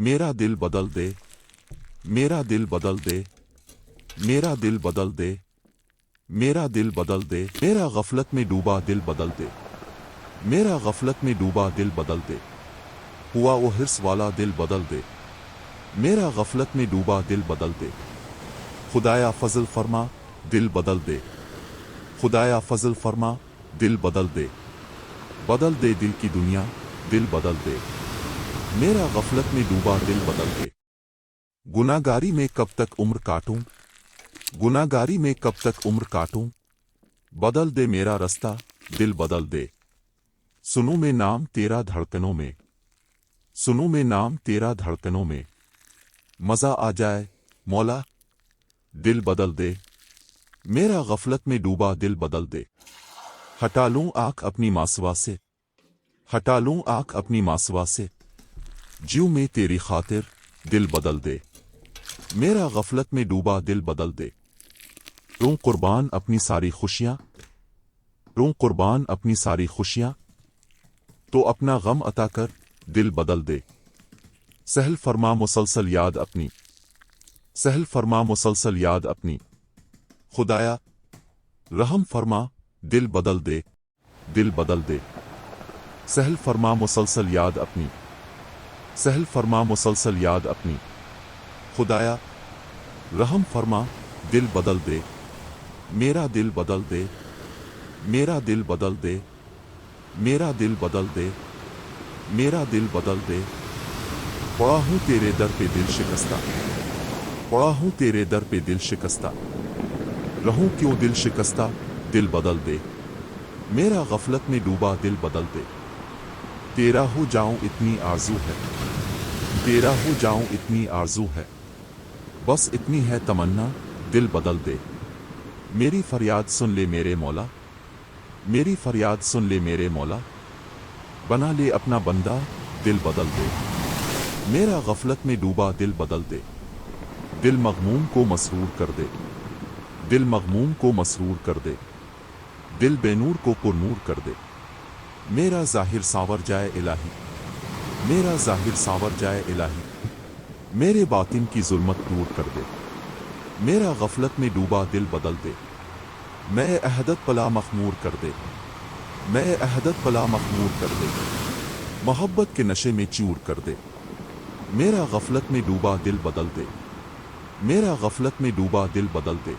मेरा दिल बदल दे, मेरा दिल बदल दे, मेरा दिल बदल दे, मेरा दिल बदल दे, मेरा गफलत में डूबा दिल बदल दे, मेरा गफलत में डूबा दिल बदल दे, हुआ वो हिर्स वाला दिल बदल दे, मेरा गफलत में डूबा दिल बदल दे, खुदाया फजल फरमा दिल बदल दे, खुदाया फजल फरमा दिल बदल दे दिल की दुनिया दिल बदल दे, मेरा गफलत में डूबा दिल बदल दे। गुनाहगारी में कब तक उम्र काटूं, गुनाहगारी में कब तक उम्र काटूं, बदल दे मेरा रास्ता दिल बदल दे, सुनूं मैं नाम तेरा धड़कनों में, सुनूं मैं नाम तेरा धड़कनों में, मजा आ जाए मौला दिल बदल दे, मेरा गफलत में डूबा दिल बदल दे। हटा लूं आंख अपनी मासवा से, हटा लूं आंख अपनी मासवा से, ज्यूं में तेरी खातिर दिल बदल दे, मेरा गफलत में डूबा दिल बदल दे। रूं कुर्बान अपनी सारी खुशियां, रूं कुर्बान अपनी सारी खुशियां, तो अपना गम अता कर दिल बदल दे। सहल फरमा मुसलसल याद अपनी, सहल फरमा मुसलसल याद अपनी, खुदाया रहम फरमा दिल बदल दे, दिल बदल दे। सहल फरमा मुसलसल याद अपनी, सहल फरमा मुसलसल याद अपनी, खुदाया रहम फरमा दिल बदल दे, मेरा दिल बदल दे, मेरा दिल बदल दे, मेरा दिल बदल दे, मेरा दिल बदल दे। पड़ा हूं तेरे दर पे दिल शिकस्ता, पड़ा हूं तेरे दर पे दिल शिकस्ता, रहूं क्यों दिल शिकस्ता दिल बदल दे, मेरा गफलत में डूबा दिल बदल दे। तेरा हो जाऊं इतनी आरज़ू है, तेरा हो जाऊं इतनी आरज़ू है, बस इतनी है तमन्ना दिल बदल दे। मेरी फरियाद सुन ले मेरे मौला, मेरी फरियाद सुन ले मेरे मौला, बना ले अपना बंदा दिल बदल दे, मेरा गफलत में डूबा दिल बदल दे। दिल मगमूम को मसरूर कर दे, दिल मगमूम को मसरूर कर दे, दिल बेनूर को पुरनूर कर दे, मेरा ज़ाहिर सांवर जाए इलाही, मेरा ज़ाहिर सांवर जाए इलाही, मेरे बातिन की जुल्मत दूर कर दे, मेरा गफलत में डूबा दिल बदल दे। मैं अहदत पला मखमूर कर दे, मैं अहदत पला मखमूर कर दे, मोहब्बत के नशे में चूर कर दे, मेरा गफलत में डूबा दिल बदल दे, मेरा गफलत में डूबा दिल बदल दे।